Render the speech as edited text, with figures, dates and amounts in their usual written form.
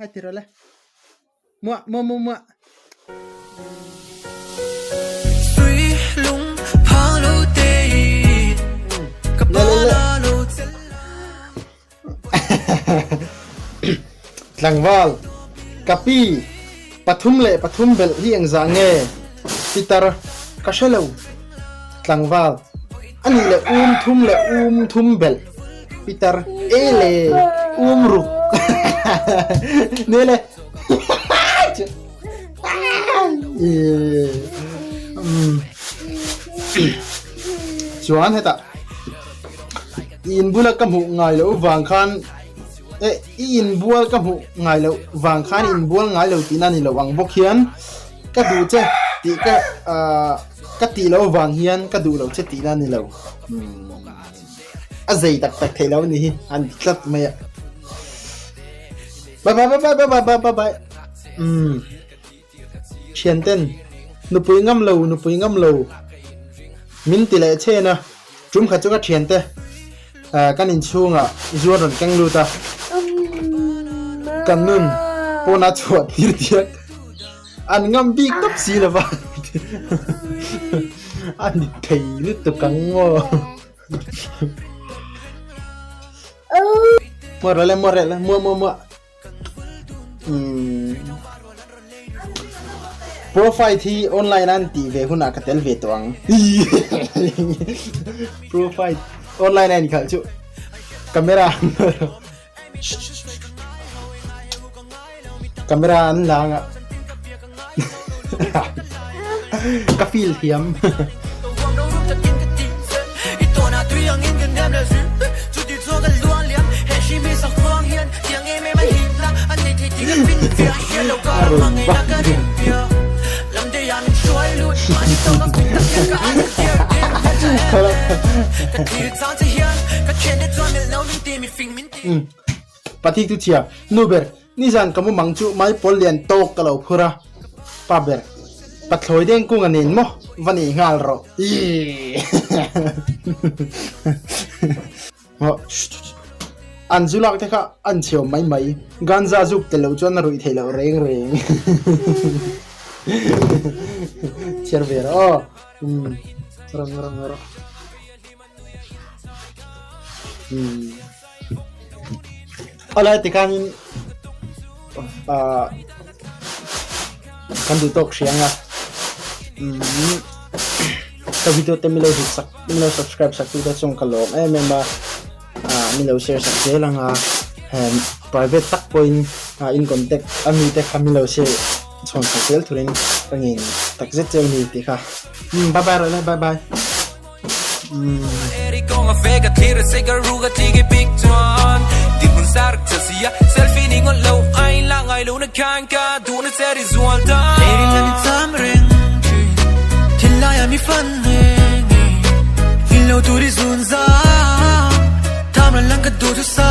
hai tiro le mua suy lung phang lo te kapala lo tlangwal kapi pathum bel hi angza nge pitar kashalo tlangwal ani le thum bel pitar ele ru nele chuan heta in bula kam hu ngai lo wang khan in bual kam hu ngai lo wang khan in bual ngai lo tin ani lo wang bok hian ka du che ti ka ti lo wang hian ka du lo che ti na ni lo a zei tak thei lo ni an tlat mai bye chian ten nupui ngam lo min ti le che na trum kha chu ka thian te kan in chunga zuaron kang lu ta kan nun pona chuat tir tia an ngam bi top si la ba an ni thei ni tu kang ngo mo profile thi online an ti ve huna ka tel ve tawang profile online an khal chu camera an langa ka feel thiam patik tu chia nuber nizan kamu mangchu mai polian tok kalau phura paber patloi deng ku nganin mo vani ngal ro an zulak te kha an cheu mai ganja juk te lo chon rui thelo reng cervera rong ala te kanin kan du tok sianga ka video te milo subscribe sak tu da chong kalom memba milo share sak je langa private tak point in contact ami te kamilo share chon sak tel thurin kangin tak je cheu ni ti kha bye bye con a fake a clear say ga ru ga tige big one di mun sar tsia selfie ni ngon low ai la ngai lo na kan ka du na seri zual da eri la ni tamring til la ya mi fan ne filo tu ri zun za tam la lang ka du sa